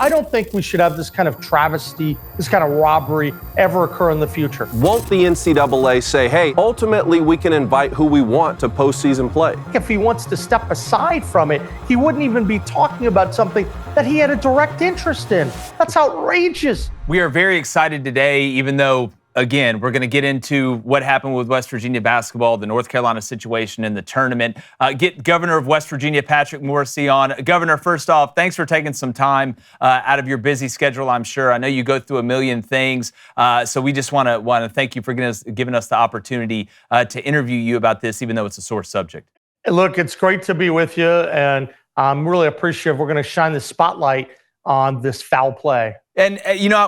I don't think we should have this kind of travesty, this kind of robbery ever occur in the future. Won't the NCAA say, hey, ultimately we can invite who we want to postseason play? If he wants to step aside from it, he wouldn't even be talking about something that he had a direct interest in. That's outrageous. We are very excited today, even though, again, we're going to get into what happened with West Virginia basketball, the North Carolina situation in the tournament. Get Governor of West Virginia, Patrick Morrisey, on. Governor, first off, thanks for taking some time out of your busy schedule, I'm sure. I know you go through a million things, so we just want to thank you for giving us the opportunity to interview you about this, even though it's a sore subject. Look, it's great to be with you, and I'm really appreciative. We're going to shine the spotlight on this foul play. And,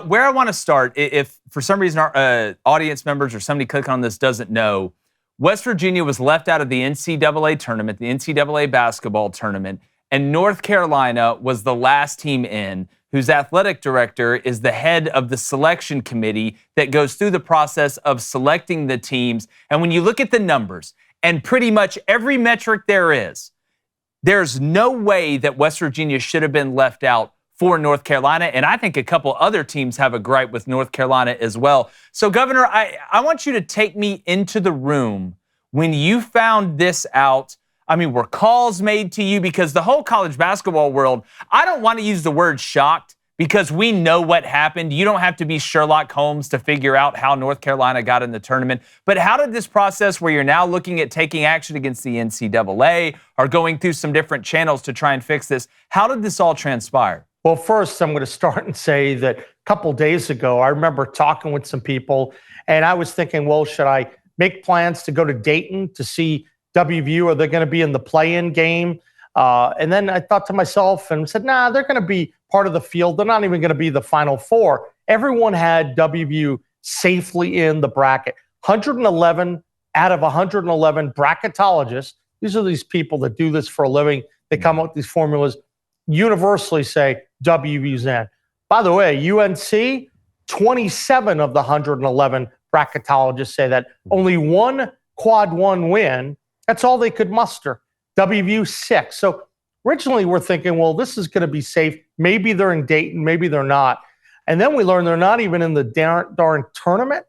where I want to start, if for some reason our audience members or somebody clicking on this doesn't know, West Virginia was left out of the NCAA tournament, the NCAA basketball tournament, and North Carolina was the last team in, whose athletic director is the head of the selection committee that goes through the process of selecting the teams. And when you look at the numbers and pretty much every metric there's no way that West Virginia should have been left out for North Carolina, and I think a couple other teams have a gripe with North Carolina as well. So, Governor, I want you to take me into the room when you found this out. I mean, were calls made to you? Because the whole college basketball world, I don't want to use the word shocked because we know what happened. You don't have to be Sherlock Holmes to figure out how North Carolina got in the tournament. But how did this process where you're now looking at taking action against the NCAA or going through some different channels to try and fix this, how did this all transpire? Well, first, I'm going to start and say that a couple days ago, I remember talking with some people, and I was thinking, well, should I make plans to go to Dayton to see WVU? Are they going to be in the play-in game? And then I thought to myself and said, nah, they're going to be part of the field. They're not even going to be the Final Four. Everyone had WVU safely in the bracket. 111 out of 111 bracketologists, these are these people that do this for a living. They come up with these formulas, universally say WVU's in. By the way, UNC, 27 of the 111 bracketologists say that. Only one quad one win. That's all they could muster. WVU 6. So originally we're thinking, well, this is going to be safe. Maybe they're in Dayton, maybe they're not. And then we learned they're not even in the darn tournament.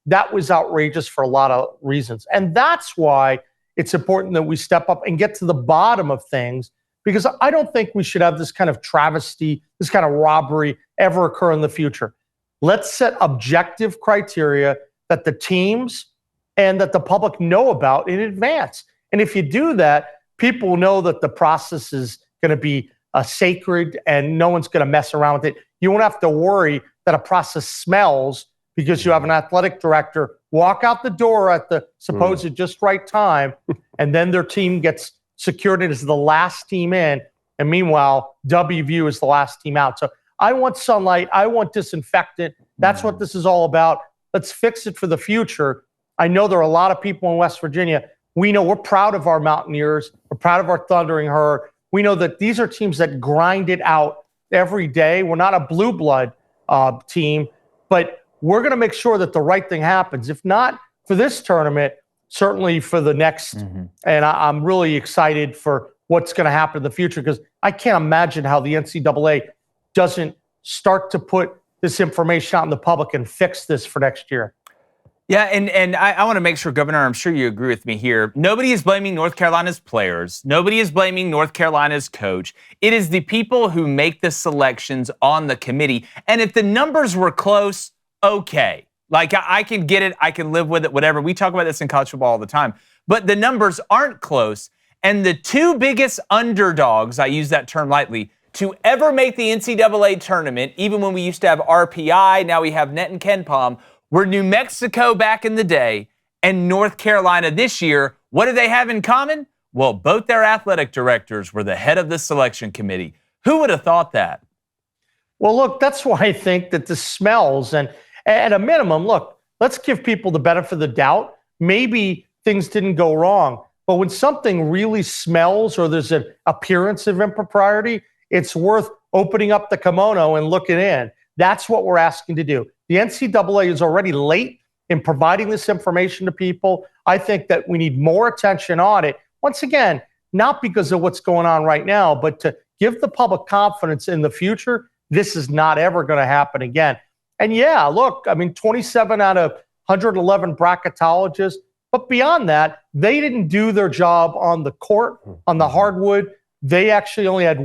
That was outrageous for a lot of reasons. And that's why it's important that we step up and get to the bottom of things, because I don't think we should have this kind of travesty, this kind of robbery ever occur in the future. Let's set objective criteria that the teams and that the public know about in advance. And if you do that, people know that the process is going to be sacred and no one's going to mess around with it. You won't have to worry that a process smells because you have an athletic director walk out the door at the supposed just right time, and then their team gets secured as the last team in, and meanwhile, WVU is the last team out. So I want sunlight. I want disinfectant. That's what this is all about. Let's fix it for the future. I know there are a lot of people in West Virginia. We know we're proud of our Mountaineers. We're proud of our Thundering Herd. We know that these are teams that grind it out every day. We're not a blue blood team, but we're going to make sure that the right thing happens. If not for this tournament, certainly for the next. And I'm really excited for what's going to happen in the future, because I can't imagine how the NCAA doesn't start to put this information out in the public and fix this for next year. Yeah, and I want to make sure, Governor, I'm sure you agree with me here. Nobody is blaming North Carolina's players. Nobody is blaming North Carolina's coach. It is the people who make the selections on the committee. And if the numbers were close, okay. Like, I can get it. I can live with it, whatever. We talk about this in college football all the time. But the numbers aren't close. And the two biggest underdogs, I use that term lightly, to ever make the NCAA tournament, even when we used to have RPI, now we have Net and KenPom, were New Mexico back in the day and North Carolina this year. What do they have in common? Well, both their athletic directors were the head of the selection committee. Who would have thought that? Well, look, that's why I think that this smells. And at a minimum, look, let's give people the benefit of the doubt. Maybe things didn't go wrong. But when something really smells or there's an appearance of impropriety, it's worth opening up the kimono and looking in. That's what we're asking to do. The NCAA is already late in providing this information to people. I think that we need more attention on it. Once again, not because of what's going on right now, but to give the public confidence in the future this is not ever going to happen again. And yeah, look, I mean, 27 out of 111 bracketologists. But beyond that, they didn't do their job on the court, on the hardwood. They actually only had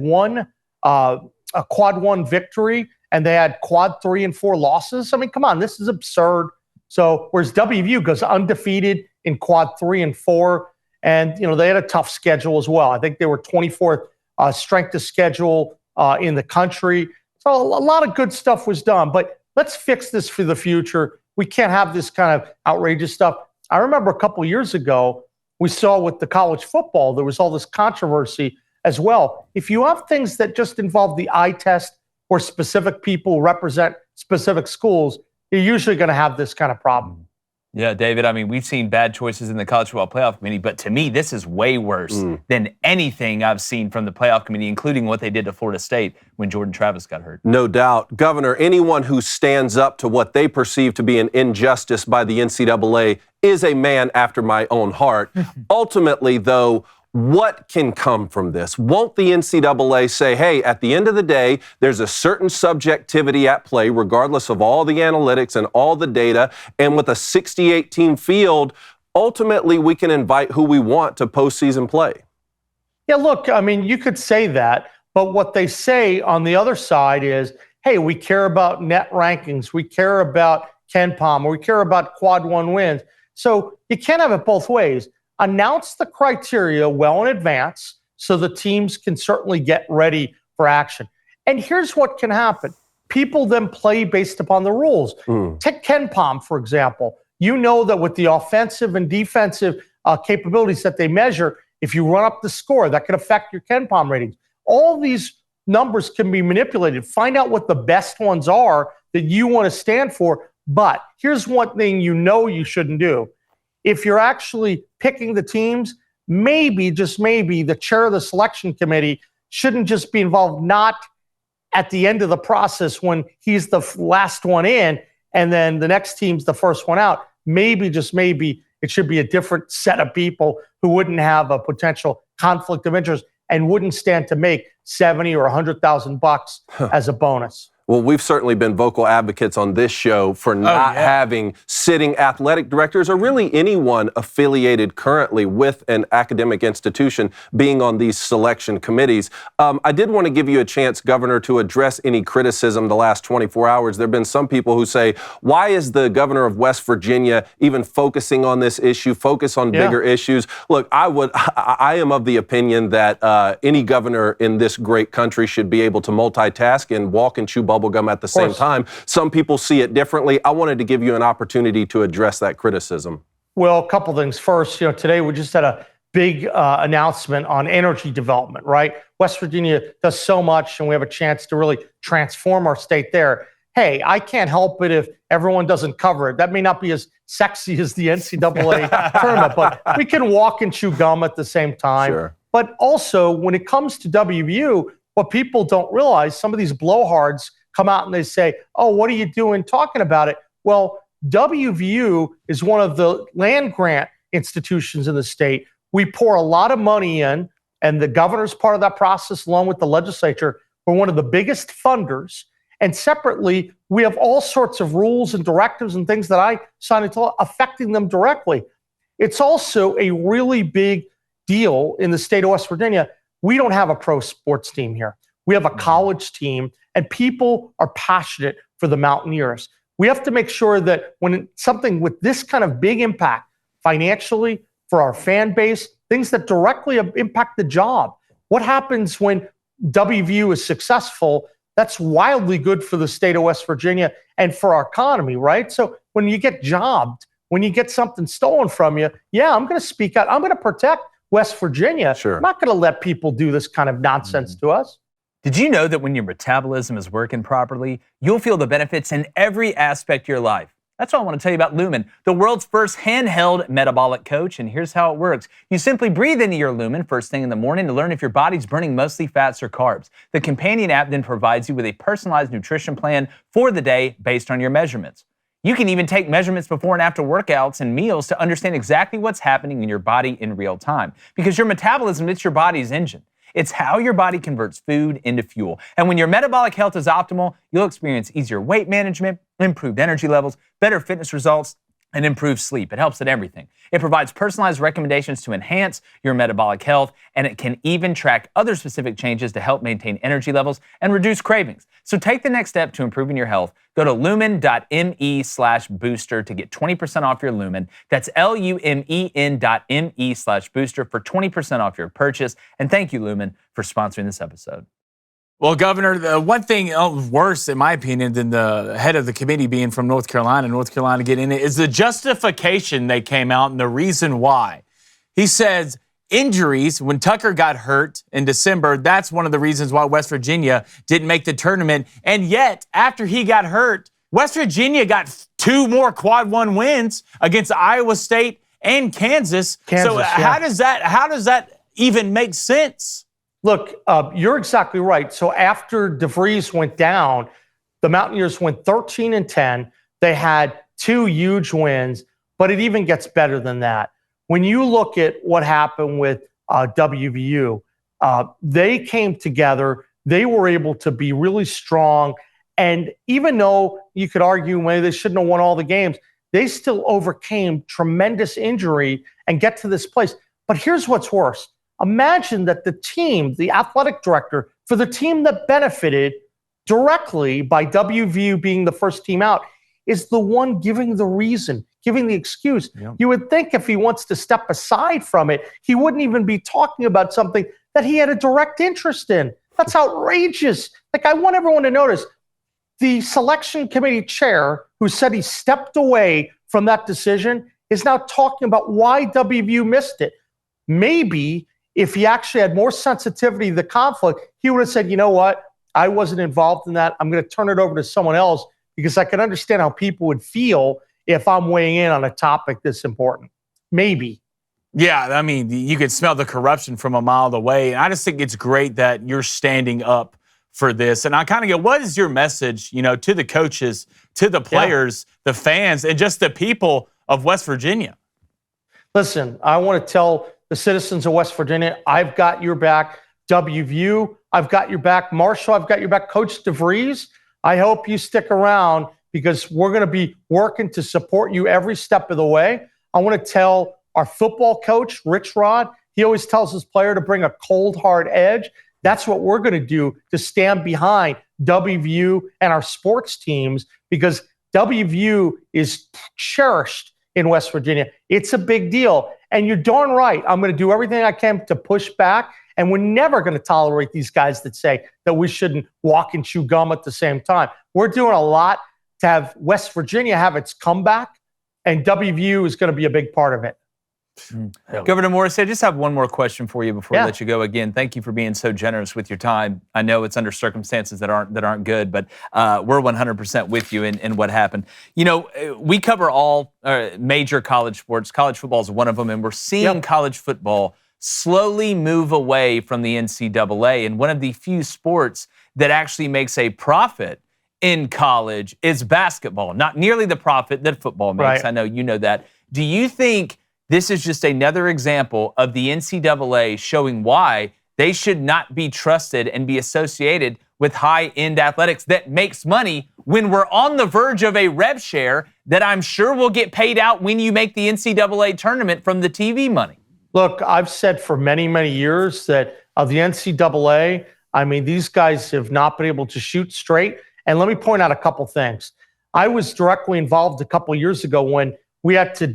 a quad 1 victory, and they had quad 3 and 4 losses. I mean, come on, this is absurd. So whereas WVU goes undefeated in quad 3 and 4, and they had a tough schedule as well. I think they were 24th strength of schedule in the country. So a lot of good stuff was done. But let's fix this for the future. We can't have this kind of outrageous stuff. I remember a couple of years ago, we saw with the college football, there was all this controversy as well. If you have things that just involve the eye test or specific people who represent specific schools, you're usually going to have this kind of problem. Yeah, David, I mean, we've seen bad choices in the College Football Playoff Committee, but to me, this is way worse than anything I've seen from the Playoff Committee, including what they did to Florida State when Jordan Travis got hurt. No doubt. Governor, anyone who stands up to what they perceive to be an injustice by the NCAA is a man after my own heart. Ultimately, though, what can come from this? Won't the NCAA say, hey, at the end of the day, there's a certain subjectivity at play, regardless of all the analytics and all the data, and with a 68-team field, ultimately we can invite who we want to postseason play? Yeah, look, I mean, you could say that, but what they say on the other side is, hey, we care about net rankings, we care about KenPom, or we care about quad 1 wins. So you can't have it both ways. Announce the criteria well in advance so the teams can certainly get ready for action. And here's what can happen. People then play based upon the rules. Take KenPom, for example. You know that with the offensive and defensive capabilities that they measure, if you run up the score, that can affect your KenPom ratings. All these numbers can be manipulated. Find out what the best ones are that you want to stand for. But here's one thing you shouldn't do. If you're actually picking the teams, maybe, just maybe, the chair of the selection committee shouldn't just be involved, not at the end of the process when he's the last one in and then the next team's the first one out. Maybe, just maybe, it should be a different set of people who wouldn't have a potential conflict of interest and wouldn't stand to make $70,000 or $100,000 as a bonus. Well, we've certainly been vocal advocates on this show for not having sitting athletic directors or really anyone affiliated currently with an academic institution being on these selection committees. I did want to give you a chance, Governor, to address any criticism the last 24 hours. There have been some people who say, why is the governor of West Virginia even focusing on this issue, focus on bigger issues? Look, I am of the opinion that any governor in this great country should be able to multitask and walk and chew bubblegum at the same time. Some people see it differently. I wanted to give you an opportunity to address that criticism. Well, a couple things. First, today we just had a big announcement on energy development, right? West Virginia does so much, and we have a chance to really transform our state there. Hey, I can't help it if everyone doesn't cover it. That may not be as sexy as the NCAA tournament, but we can walk and chew gum at the same time. Sure. But also, when it comes to WVU, what people don't realize, some of these blowhards come out and they say, oh, what are you doing talking about it? Well, WVU is one of the land grant institutions in the state. We pour a lot of money in, and the governor's part of that process, along with the legislature. We're one of the biggest funders. And separately, we have all sorts of rules and directives and things that I sign into law affecting them directly. It's also a really big deal in the state of West Virginia. We don't have a pro sports team here. We have a college team, and people are passionate for the Mountaineers. We have to make sure that when something with this kind of big impact financially for our fan base, things that directly impact the job. What happens when WVU is successful? That's wildly good for the state of West Virginia and for our economy, right? So when you get jobbed, when you get something stolen from you, I'm going to speak out. I'm going to protect West Virginia. Sure. I'm not going to let people do this kind of nonsense to us. Did you know that when your metabolism is working properly, you'll feel the benefits in every aspect of your life? That's why I want to tell you about Lumen, the world's first handheld metabolic coach, and here's how it works. You simply breathe into your Lumen first thing in the morning to learn if your body's burning mostly fats or carbs. The companion app then provides you with a personalized nutrition plan for the day based on your measurements. You can even take measurements before and after workouts and meals to understand exactly what's happening in your body in real time. Because your metabolism, it's your body's engine. It's how your body converts food into fuel. And when your metabolic health is optimal, you'll experience easier weight management, improved energy levels, better fitness results, and improved sleep. It helps at everything. It provides personalized recommendations to enhance your metabolic health, and it can even track other specific changes to help maintain energy levels and reduce cravings. So take the next step to improving your health. Go to lumen.me/booster to get 20% off your Lumen. That's lumen.me/booster for 20% off your purchase. And thank you, Lumen, for sponsoring this episode. Well, Governor, the one thing worse, in my opinion, than the head of the committee being from North Carolina getting in it is the justification they came out and the reason why. He says injuries, when Tucker got hurt in December, that's one of the reasons why West Virginia didn't make the tournament. And yet, after he got hurt, West Virginia got 2 more quad 1 wins against Iowa State and Kansas. So how does that even make sense? Look, you're exactly right. So after DeVries went down, the Mountaineers went 13-10. They had 2 huge wins, but it even gets better than that. When you look at what happened with WVU, they came together. They were able to be really strong. And even though you could argue maybe they shouldn't have won all the games, they still overcame tremendous injury and get to this place. But here's what's worse. Imagine that the team, the athletic director for the team that benefited directly by WVU being the first team out, is the one giving the reason, giving the excuse. Yep. You would think if he wants to step aside from it, he wouldn't even be talking about something that he had a direct interest in. That's outrageous. Like, I want everyone to notice, the selection committee chair who said he stepped away from that decision is now talking about why WVU missed it. Maybe if he actually had more sensitivity to the conflict, he would have said, you know what? I wasn't involved in that. I'm going to turn it over to someone else because I can understand how people would feel if I'm weighing in on a topic this important. Maybe. Yeah, I mean, you could smell the corruption from a mile away. And I just think it's great that you're standing up for this. And I kind of go, what is your message, to the coaches, to the players, the fans, and just the people of West Virginia? Listen, I want to tell the citizens of West Virginia, I've got your back. WVU, I've got your back. Marshall, I've got your back. Coach DeVries, I hope you stick around because we're going to be working to support you every step of the way. I want to tell our football coach, Rich Rod, he always tells his player to bring a cold, hard edge. That's what we're going to do to stand behind WVU and our sports teams because WVU is cherished in West Virginia. It's a big deal. And you're darn right. I'm going to do everything I can to push back. And we're never going to tolerate these guys that say that we shouldn't walk and chew gum at the same time. We're doing a lot to have West Virginia have its comeback, and WVU is going to be a big part of it. Governor Morrisey, I just have one more question for you before we let you go. Again, thank you for being so generous with your time. I know it's under circumstances that aren't good, but we're 100% with you in what happened. We cover all major college sports. College football is one of them, and we're seeing college football slowly move away from the NCAA. And one of the few sports that actually makes a profit in college is basketball. Not nearly the profit that football makes. Right. I know you know that. Do you think this is just another example of the NCAA showing why they should not be trusted and be associated with high-end athletics that makes money when we're on the verge of a rev share that I'm sure will get paid out when you make the NCAA tournament from the TV money? Look, I've said for many, many years that of the NCAA, these guys have not been able to shoot straight. And let me point out a couple things. I was directly involved a couple years ago when we had to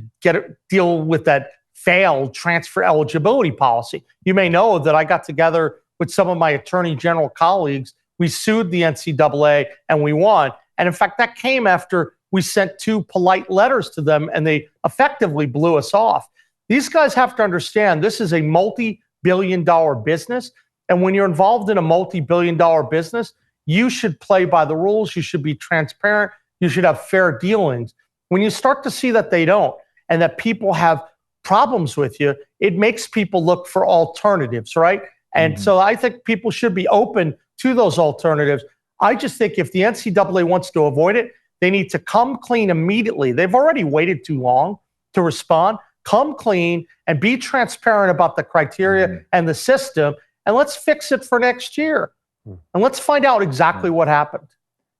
deal with that failed transfer eligibility policy. You may know that I got together with some of my attorney general colleagues. We sued the NCAA and we won. And in fact, that came after we sent 2 polite letters to them and they effectively blew us off. These guys have to understand this is a multi-billion-dollar business. And when you're involved in a multi-billion-dollar business, you should play by the rules. You should be transparent. You should have fair dealings. When you start to see that they don't and that people have problems with you, it makes people look for alternatives, right? And so I think people should be open to those alternatives. I just think if the NCAA wants to avoid it, they need to come clean immediately. They've already waited too long to respond. Come clean and be transparent about the criteria and the system and let's fix it for next year. And let's find out exactly what happened.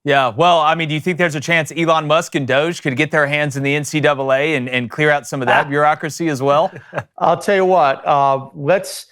Yeah, well, I mean, do you think there's a chance Elon Musk and Doge could get their hands in the NCAA and clear out some of that bureaucracy as well? I'll tell you what, let's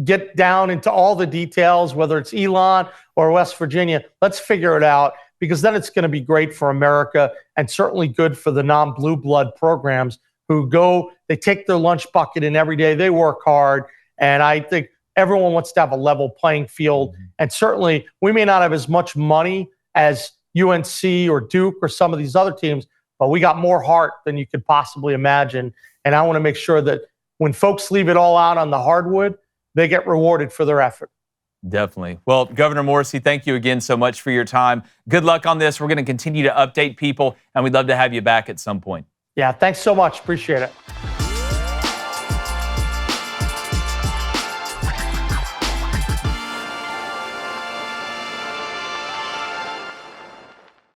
get down into all the details, whether it's Elon or West Virginia. Let's figure it out, because then it's going to be great for America and certainly good for the non-blue blood programs who go, they take their lunch bucket in every day, they work hard, and I think everyone wants to have a level playing field. And certainly we may not have as much money as UNC or Duke or some of these other teams, but we got more heart than you could possibly imagine. And I want to make sure that when folks leave it all out on the hardwood, they get rewarded for their effort. Definitely. Well, Governor Morrisey, thank you again so much for your time. Good luck on this. We're going to continue to update people, and we'd love to have you back at some point. Yeah, thanks so much. Appreciate it.